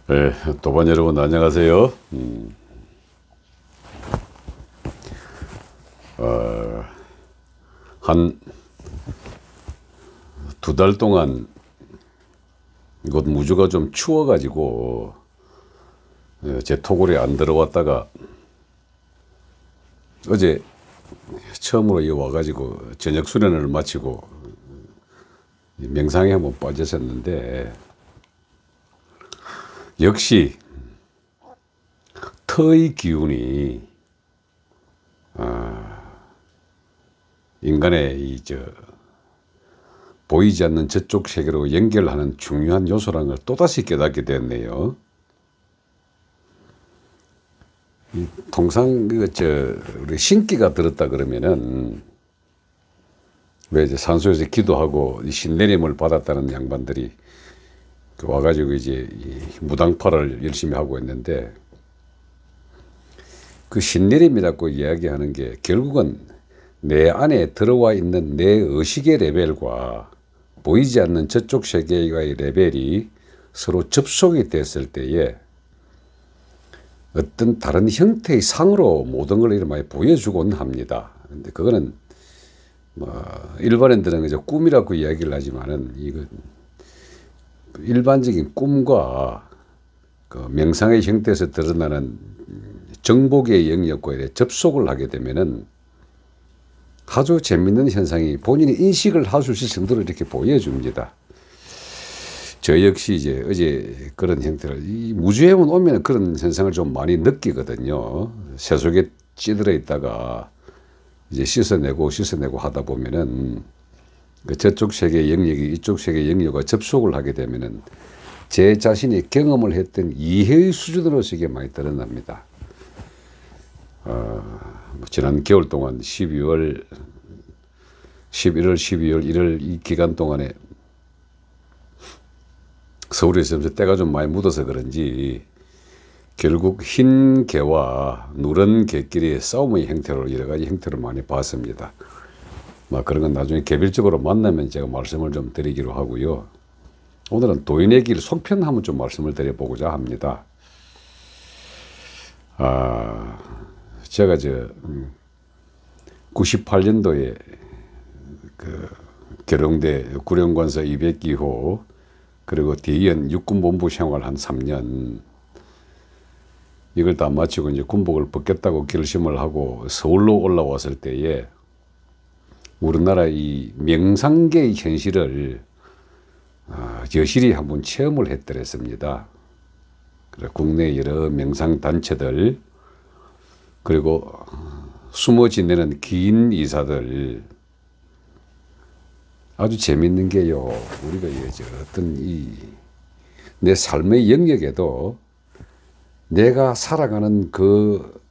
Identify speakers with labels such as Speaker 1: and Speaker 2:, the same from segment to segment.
Speaker 1: 네, 도반 여러분 안녕하세요. 한 두 달 동안 이곳 무주가 좀 추워가지고 제 토굴에 안 들어왔다가 어제 처음으로 이 와가지고 저녁 수련을 마치고 명상에 한번 빠졌었는데, 역시 터의 기운이 인간의 보이지 않는 저쪽 세계로 연결하는 중요한 요소라는 걸 또다시 깨닫게 되었네요. 통상 우리 신기가 들었다 그러면은, 왜 이제 산소에서 기도하고 신내림을 받았다는 양반들이 와가지고 이제 무당파를 열심히 하고 있는데, 그 신내림이라고 이야기하는 게 결국은 내 안에 들어와 있는 내 의식의 레벨과 보이지 않는 저쪽 세계의 레벨이 서로 접속이 됐을 때에 어떤 다른 형태의 상으로 모든 걸 이렇게 많이 보여주곤 합니다. 근데 그거는 일반인들은 그저 꿈이라고 이야기를 하지만은, 이거 일반적인 꿈과 그 명상의 형태에서 드러나는 정복의 영역과 이렇게 접속을 하게 되면은 아주 재밌는 현상이 본인이 인식을 할 수 있을 정도로 이렇게 보여줍니다. 저 역시 이제 어제 그런 형태를, 이 무주에 오면 그런 현상을 좀 많이 느끼거든요. 새 속에 찌들어 있다가 이제 씻어내고 하다 보면은 저쪽 세계 영역이 이쪽 세계 영역과 접속을 하게 되면은 제 자신이 경험을 했던 이해의 수준으로서 이게 많이 드러납니다. 지난 겨울 동안 11월, 12월, 1월 이 기간 동안에 서울에서 때가 좀 많이 묻어서 그런지 결국 흰 개와 누런 개끼리 싸움의 형태로 여러 가지 형태를 많이 봤습니다. 그런 건 나중에 개별적으로 만나면 제가 말씀을 좀 드리기로 하고요. 오늘은 도인의 길 속편 한번 좀 말씀을 드려보고자 합니다. 제가 98년도에 그 계룡대 구령관서 200기호, 그리고 뒤이은 육군본부 생활 한 3년, 이걸 다 마치고 이제 군복을 벗겠다고 결심을 하고 서울로 올라왔을 때에 우리나라 이 명상계의 현실을 여실히 한번 체험을 했더랬습니다. 국내 여러 명상 단체들, 그리고 숨어 지내는 긴 이사들, 아주 재밌는 게요, 우리가 어떤 내 삶의 영역에도 내가 살아가는 그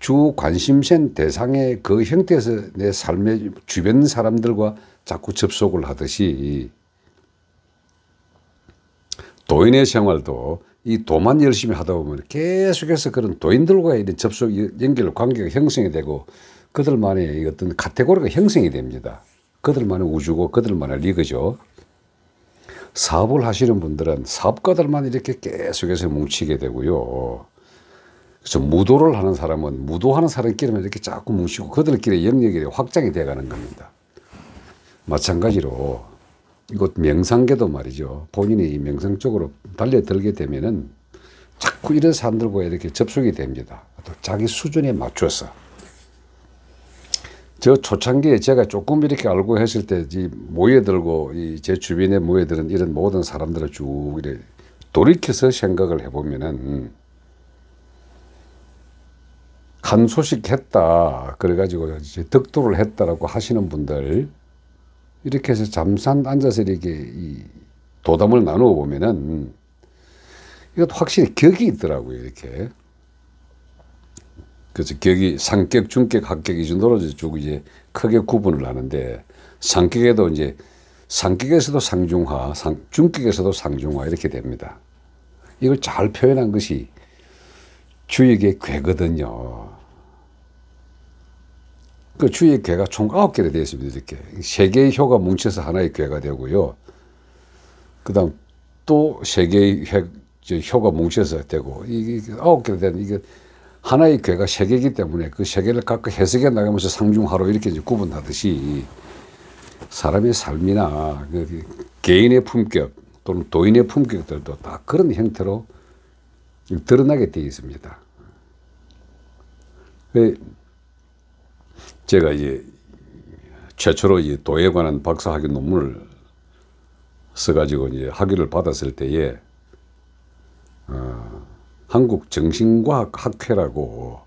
Speaker 1: 주 관심센 대상의 그 형태에서 내 삶의 주변 사람들과 자꾸 접속을 하듯이, 도인의 생활도 이 도만 열심히 하다 보면 계속해서 그런 도인들과의 이런 접속, 연결, 관계가 형성이 되고 그들만의 어떤 카테고리가 형성이 됩니다. 그들만의 우주고 그들만의 리그죠. 사업을 하시는 분들은 사업가들만 이렇게 계속해서 뭉치게 되고요. 그래서 무도를 하는 사람은 무도하는 사람끼리만 이렇게 자꾸 뭉치고 그들끼리 영역이 확장이 되어가는 겁니다. 마찬가지로 이곳 명상계도 말이죠. 본인이 이 명상 쪽으로 달려들게 되면은 자꾸 이런 사람들과 이렇게 접속이 됩니다. 또 자기 수준에 맞춰서. 저 초창기에 제가 조금 이렇게 알고 했을 때 모여들고 제 주변에 모여드는 이런 모든 사람들을 쭉 이렇게 돌이켜서 생각을 해보면은, 한 소식 했다 그래가지고 이제 덕도를 했다라고 하시는 분들, 이렇게 해서 잠깐 앉아서 이렇게 도담을 나누어 보면은 이것도 확실히 격이 있더라고요. 이렇게. 그래서 격이 상격, 중격, 합격 이 정도로 쭉 이제 크게 구분을 하는데, 상격에도 이제 상격에서도 상중하, 중격에서도 상중하 이렇게 됩니다. 이걸 잘 표현한 것이 주역의 괴거든요. 그 주역 괴가 총 9개로 되어 있습니다. 이렇게 3개의 효가 뭉쳐서 하나의 괴가 되고요. 그 다음 또 3개의 저 효가 뭉쳐서 되고 이게 9개가 되는 이게 하나의 괴가 3개이기 때문에 그 3개를 각각 해석해 나가면서 상중하로 이렇게 이제 구분하듯이 사람의 삶이나 그 개인의 품격 또는 도인의 품격들도 다 그런 형태로 드러나게 되어 있습니다. 제가 이제 최초로 이 도에 관한 박사학위 논문을 써가지고 이제 학위를 받았을 때에 한국 정신과학 학회라고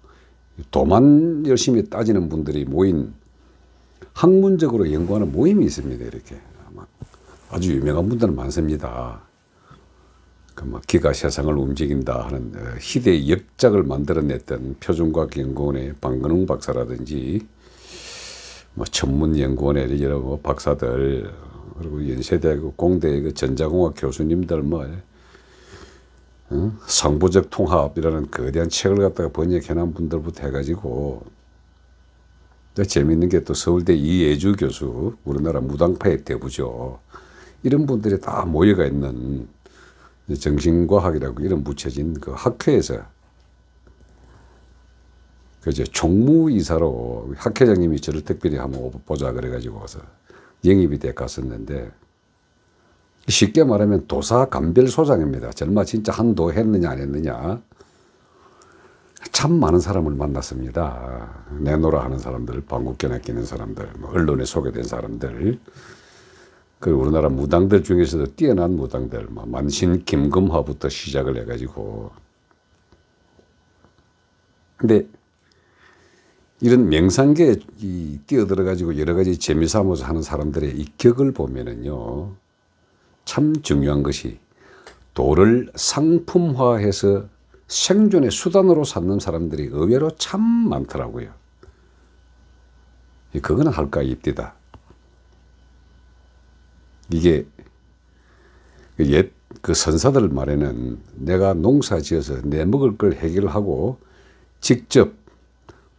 Speaker 1: 도만 열심히 따지는 분들이 모인 학문적으로 연구하는 모임이 있습니다. 이렇게 아주 유명한 분들은 많습니다. 그 막 기가 세상을 움직인다 하는 희대의 역작을 만들어냈던 표준과학연구원의 방근웅 박사라든지 뭐 천문연구원의 여러 박사들 그리고 연세대학교 공대의 그 전자공학 교수님들 뭐 상부적 통합이라는 거대한 책을 갖다가 번역해놓은 분들부터 해가지고 재미있는 게 또 서울대 이예주 교수 우리나라 무당파의 대부죠. 이런 분들이 다 모여가 있는 정신과학이라고 이름 붙여진 그 학회에서 그저 총무이사로 학회장님이 저를 특별히 한번 보자 그래가지고 와서 영입이 돼 갔었는데 쉽게 말하면 도사감별소장입니다. 정말 진짜 한도 했느냐 안 했느냐. 참 많은 사람을 만났습니다. 내노라 하는 사람들, 방귀깨나 끼는 사람들, 뭐 언론에 소개된 사람들, 그리고 우리나라 무당들 중에서도 뛰어난 무당들, 뭐 만신 김금화부터 시작을 해가지고. 근데 이런 명상계에 뛰어들어가지고 여러 가지 재미삼아서 하는 사람들의 이 격을 보면은요, 참 중요한 것이 도를 상품화해서 생존의 수단으로 삼는 사람들이 의외로 참 많더라고요. 그거는 할까 입디다. 이게 옛 그 선사들 말에는 내가 농사 지어서 내 먹을 걸 해결하고 직접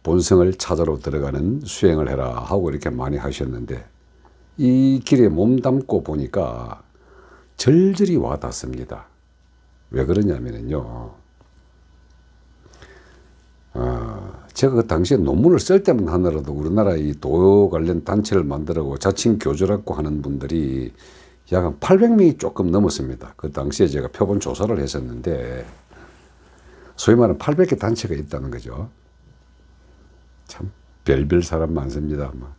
Speaker 1: 본성을 찾아러 들어가는 수행을 해라 하고 이렇게 많이 하셨는데 이 길에 몸담고 보니까 절절히 와닿습니다. 왜 그러냐면요. 제가 그 당시에 논문을 쓸 때만 하느라도 우리나라 이 도 관련 단체를 만들고 자칭 교주라고 하는 분들이 약 한 800명이 조금 넘었습니다. 그 당시에 제가 표본 조사를 했었는데 소위 말하는 800개 단체가 있다는 거죠. 참 별별 사람 많습니다. 뭐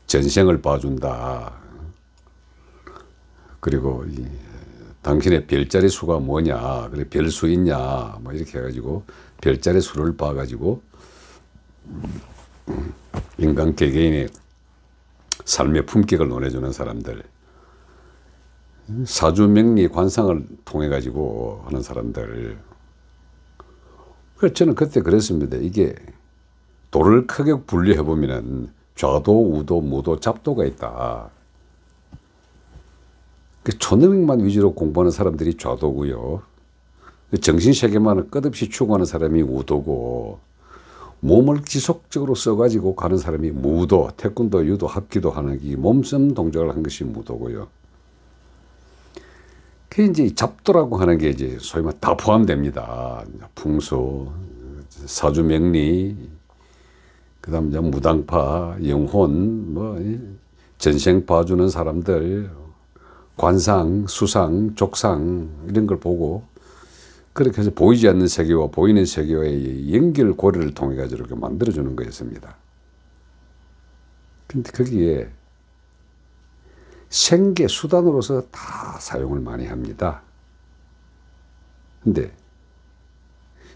Speaker 1: 전생을 봐준다. 그리고 당신의 별자리 수가 뭐냐, 그래 별수 있냐, 뭐 이렇게 해가지고 별자리 수를 봐가지고 인간 개개인의 삶의 품격을 논해주는 사람들, 사주명리 관상을 통해 가지고 하는 사람들. 그래서 저는 그때 그랬습니다. 이게 도를 크게 분류해 보면은 좌도, 우도, 무도, 잡도가 있다. 초능력만 위주로 공부하는 사람들이 좌도고요. 정신세계만을 끝없이 추구하는 사람이 우도고, 몸을 지속적으로 써가지고 가는 사람이 무도, 태권도, 유도, 합기도 하는 이 몸섬 동작을 한 것이 무도고요. 그 이제 잡도라고 하는 게 이제 소위 말 다 포함됩니다. 풍수, 사주명리, 그다음 이제 무당파, 영혼, 뭐 전생 봐주는 사람들, 관상, 수상, 족상 이런 걸 보고 그렇게 해서 보이지 않는 세계와 보이는 세계와의 연결 고리를 통해 가지고 이렇게 만들어주는 거였습니다. 근데 거기에 생계 수단으로서 다 사용을 많이 합니다. 근데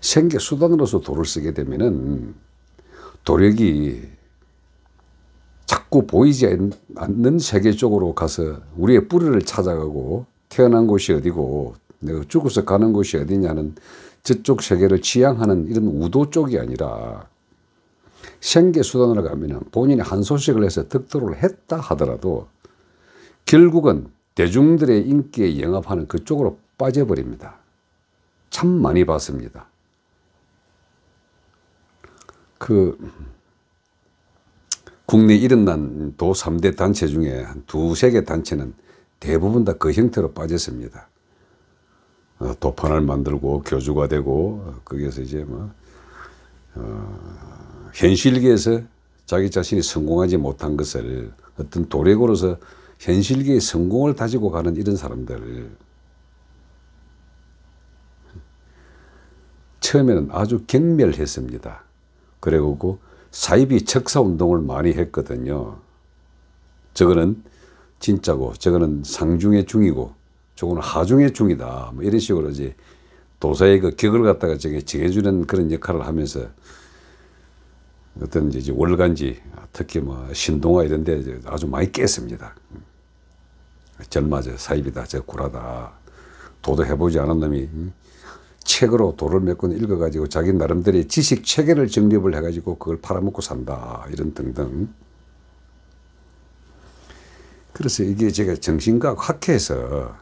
Speaker 1: 생계 수단으로서 도를 쓰게 되면은 도력이 자꾸 보이지 않는 세계 쪽으로 가서 우리의 뿌리를 찾아가고 태어난 곳이 어디고 내가 죽어서 가는 곳이 어디냐는 저쪽 세계를 지향하는 이런 우도 쪽이 아니라 생계 수단으로 가면은 본인이 한 소식을 해서 득도를 했다 하더라도 결국은 대중들의 인기에 영합하는 그쪽으로 빠져버립니다. 참 많이 봤습니다. 국내 일어난 도 3대 단체 중에 한 2~3개 단체는 대부분 다 그 형태로 빠졌습니다. 도판을 만들고 교주가 되고 거기에서 이제 뭐 현실계에서 자기 자신이 성공하지 못한 것을 어떤 도력으로서 현실계의 성공을 다지고 가는 이런 사람들, 처음에는 아주 경멸했습니다. 그리고 사이비 척사운동을 많이 했거든요. 저거는 진짜고 저거는 상중의 중이고 저거는 하중의 중이다, 뭐 이런 식으로 이제 도사의 그 격을 갖다가 정해주는 그런 역할을 하면서 어떤 이제 월간지, 특히 뭐 신동아 이런 데 아주 많이 깼습니다. 절맞아, 사입이다, 저 구라다, 도도 해보지 않은 놈이 책으로 도를 몇 권 읽어가지고 자기 나름대로의 지식 체계를 정립을 해가지고 그걸 팔아먹고 산다, 이런 등등. 그래서 이게 제가 정신과학 학회에서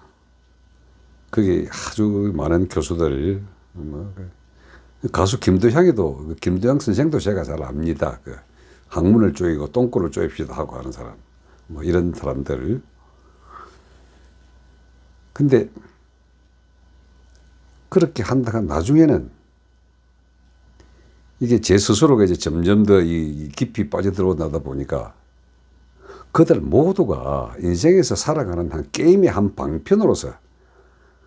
Speaker 1: 거기 아주 많은 교수들, 뭐 가수 김도향이도, 김도향 선생도 제가 잘 압니다. 그 학문을 쪼이고 똥꼬를 쪼입시다 하고 하는 사람, 뭐 이런 사람들. 근데 그렇게 한다가 나중에는 이게 제 스스로가 이제 점점 더 이 깊이 빠져들어나다 보니까 그들 모두가 인생에서 살아가는 한 게임의 한 방편으로서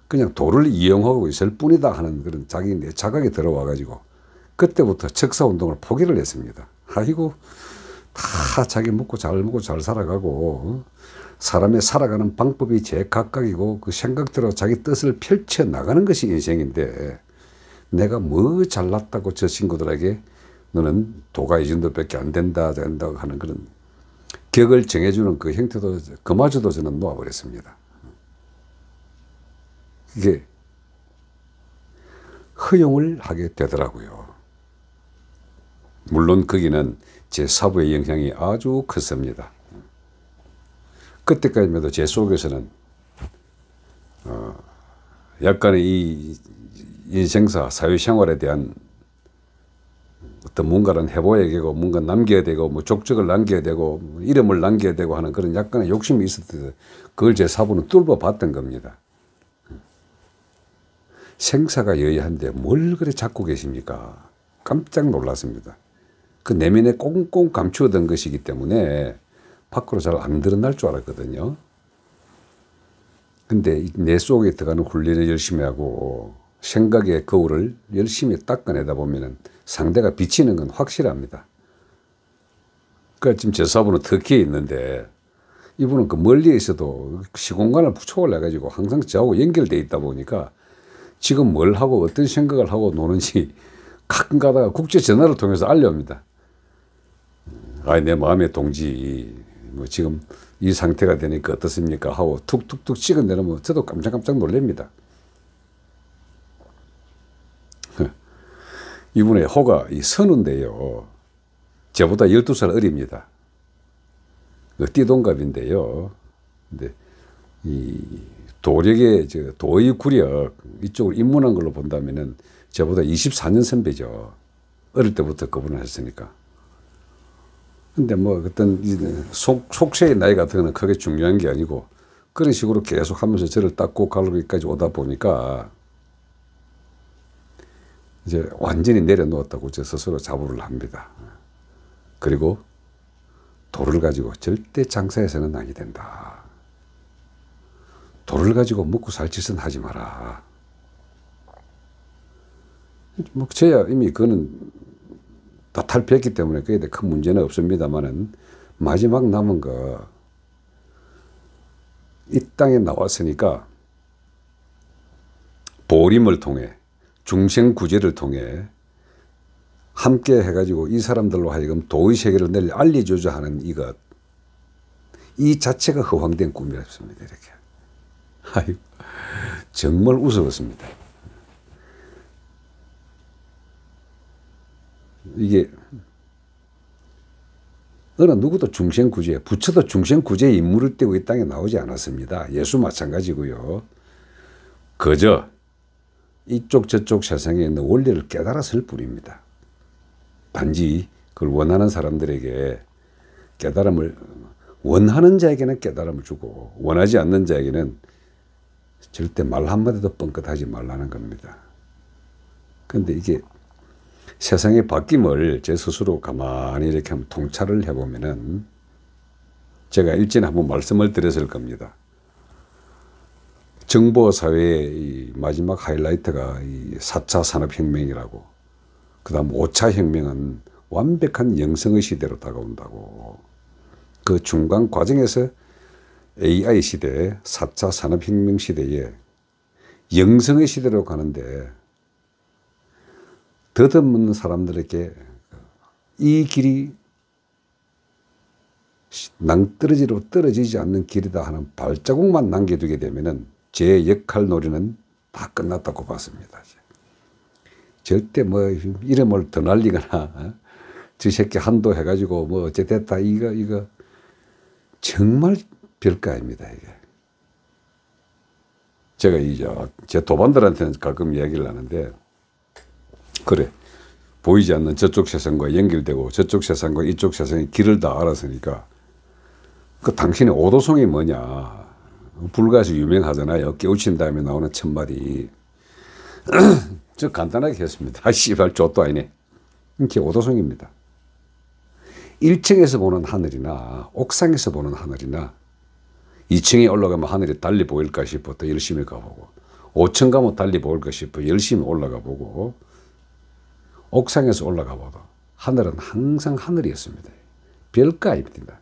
Speaker 1: 그냥 도를 이용하고 있을 뿐이다 하는 그런 자기 내 자각이 들어와 가지고 그때부터 척사운동을 포기를 했습니다. 아이고, 다 자기 먹고 잘 살아가고 사람의 살아가는 방법이 제각각이고 그 생각대로 자기 뜻을 펼쳐 나가는 것이 인생인데, 내가 뭐 잘났다고 저 친구들에게 너는 도가 이 정도밖에 안 된다고 하는 그런 격을 정해주는 그 형태도 그마저도 저는 놓아버렸습니다. 이게 허용을 하게 되더라고요. 물론 거기는 제 사부의 영향이 아주 컸습니다. 그때까지만 해도 제 속에서는 약간의 이 인생사, 사회생활에 대한 어떤 뭔가를 해봐야 되고 뭔가 남겨야 되고 뭐 족적을 남겨야 되고 이름을 남겨야 되고 하는 그런 약간의 욕심이 있었던, 그걸 제 사부는 뚫어 봤던 겁니다. 생사가 여야한데 뭘 그래 잡고 계십니까? 깜짝 놀랐습니다. 그 내면에 꽁꽁 감추어둔 것이기 때문에 밖으로 잘 안 드러날 줄 알았거든요. 근데 내 속에 들어가는 훈련을 열심히 하고 생각의 거울을 열심히 닦아내다 보면은 상대가 비치는 건 확실합니다. 그러니까 지금 제 사부는 터키에 있는데 이분은 그 멀리에 있어도 시공간을 초월해 가지고 항상 저하고 연결되어 있다 보니까 지금 뭘 하고 어떤 생각을 하고 노는지 가끔 가다가 국제 전화를 통해서 알려옵니다. 아, 내 마음의 동지, 뭐 지금 이 상태가 되니까 어떻습니까? 하고 툭툭툭 찍어내놓으면 저도 깜짝깜짝 놀랍니다. 이분의 호가 이 선우인데요. 저보다 12살 어립니다. 그 띠동갑인데요. 근데 이 도력의 도의 구력 이쪽으로 입문한 걸로 본다면은 저보다 24년 선배죠. 어릴 때부터 그분을 했으니까. 근데 뭐 어떤 속세의 나이 같은 거는 크게 중요한 게 아니고 그런 식으로 계속 하면서 저를 닦고 가르기까지 오다 보니까 이제 완전히 내려놓았다고 저 스스로 자부를 합니다. 그리고 도를 가지고 절대 장사해서는 아니 된다. 도를 가지고 먹고 살 짓은 하지 마라. 뭐 저야 이미 그거는 다 탈피했기 때문에 그에 대해 큰 문제는 없습니다만은 마지막 남은 거 이 땅에 나왔으니까 보림을 통해 중생구제를 통해 함께 해가지고 이 사람들로 하여금 도의 세계를 널리 알려주자 하는 이것, 이 자체가 허황된 꿈이었습니다. 이렇게. 아이고, 정말 우스웠습니다. 이게 어느 누구도 중생구제, 부처도 중생구제의 임무를 떼고 이 땅에 나오지 않았습니다. 예수 마찬가지고요. 그저 이쪽 저쪽 세상에 있는 원리를 깨달았을 뿐입니다. 단지 그걸 원하는 사람들에게 깨달음을, 원하는 자에게는 깨달음을 주고 원하지 않는 자에게는 절대 말 한마디도 뻥끗하지 말라는 겁니다. 근데 이게 세상의 바뀜을 제 스스로 가만히 이렇게 한번 통찰을 해보면은 제가 일전에 한번 말씀을 드렸을 겁니다. 정보사회의 이 마지막 하이라이트가 이 4차 산업혁명이라고, 그 다음 5차 혁명은 완벽한 영성의 시대로 다가온다고, 그 중간 과정에서 AI 시대, 4차 산업혁명 시대에 영성의 시대로 가는데 더듬는 사람들에게 이 길이 낭떠러지로 떨어지지 않는 길이다 하는 발자국만 남겨두게 되면은 제 역할 놀이는 다 끝났다고 봤습니다. 절대 뭐 이름을 더 날리거나 저 새끼 한도 해가지고 뭐 어째 됐다 이거 정말 별거 아닙니다. 이게 제가 이제 제 도반들한테는 가끔 이야기를 하는데, 그래 보이지 않는 저쪽 세상과 연결되고 저쪽 세상과 이쪽 세상의 길을 다 알았으니까 그 당신의 오도송이 뭐냐, 불가에서 유명하잖아요. 깨우친 다음에 나오는 첫마디. 저 간단하게 했습니다. 아 씨발 좆도 아니네. 이게 오도송입니다. 1층에서 보는 하늘이나 옥상에서 보는 하늘이나 2층에 올라가면 하늘이 달리 보일까 싶어 더 열심히 가보고, 5층 가면 달리 보일까 싶어 열심히 올라가 보고, 옥상에서 올라가 봐도 하늘은 항상 하늘이었습니다. 별거 아닙니다.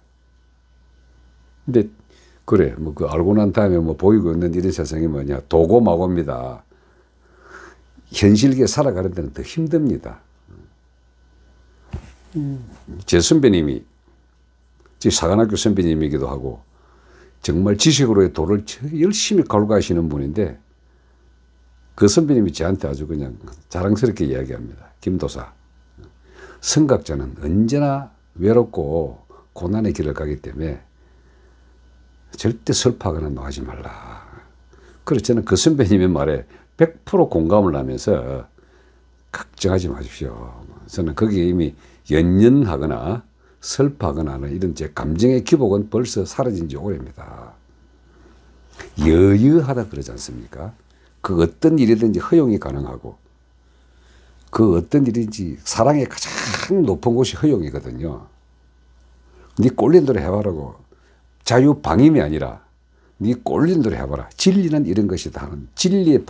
Speaker 1: 근데 그래 뭐 그 알고 난 다음에 뭐 보이고 있는 이런 세상이 뭐냐, 도고마고입니다. 현실계 살아가는 데는 더 힘듭니다. 제 선배님이, 제 사관학교 선배님이기도 하고 정말 지식으로의 도를 열심히 갈고 가시는 분인데, 그 선배님이 저한테 아주 그냥 자랑스럽게 이야기합니다. 김도사, 선각자는 언제나 외롭고 고난의 길을 가기 때문에 절대 슬퍼하거나 노하지 말라. 그래서 저는 그 선배님의 말에 100% 공감을 하면서 걱정하지 마십시오. 저는 거기에 이미 연연하거나 슬퍼하거나 하는 이런 제 감정의 기복은 벌써 사라진 지 오래입니다. 여유하다 그러지 않습니까? 그 어떤 일이든지 허용이 가능하고, 그 어떤 일인지 사랑의 가장 높은 곳이 허용이거든요. 네 꼴린 대로 해봐라고. 자유방임이 아니라 네 꼴린 대로 해봐라. 진리는 이런 것이다 하는 진리의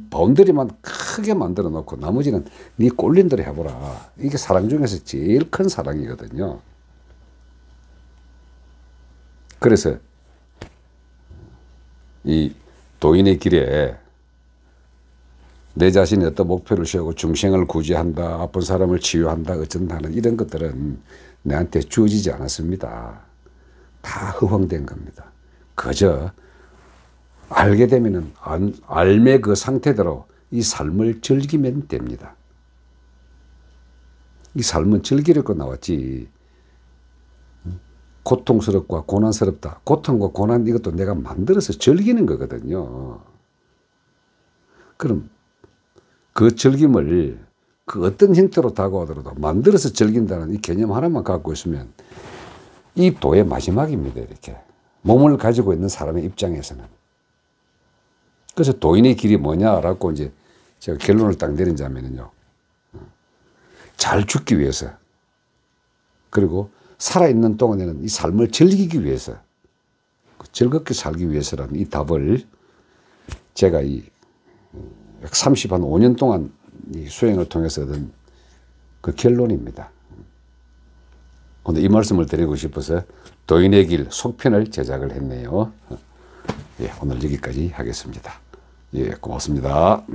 Speaker 1: 바운더리만 크게 만들어 놓고 나머지는 네 꼴린 대로 해보라. 이게 사랑 중에서 제일 큰 사랑이거든요. 그래서 이 도인의 길에 내 자신이 어떤 목표를 세우고 중생을 구제한다, 아픈 사람을 치유한다, 어쩐다는 이런 것들은 내한테 주어지지 않았습니다. 다 허황된 겁니다. 그저 알게 되면은 알매 그 상태대로 이 삶을 즐기면 됩니다. 이 삶은 즐기려고 나왔지 고통스럽고 고난스럽다. 고통과 고난 이것도 내가 만들어서 즐기는 거거든요. 그럼 그 즐김을 그 어떤 형태로 다가오더라도 만들어서 즐긴다는 이 개념 하나만 갖고 있으면 이 도의 마지막입니다. 이렇게 몸을 가지고 있는 사람의 입장에서는. 그래서 도인의 길이 뭐냐라고 이제 제가 결론을 딱 내리자면요, 잘 죽기 위해서, 그리고 살아있는 동안에는 이 삶을 즐기기 위해서, 즐겁게 살기 위해서라는 이 답을 제가 이 5년 동안 이 수행을 통해서 얻은 그 결론입니다. 오늘 이 말씀을 드리고 싶어서 도인의 길 속편을 제작을 했네요. 예, 오늘 여기까지 하겠습니다. 예, 고맙습니다.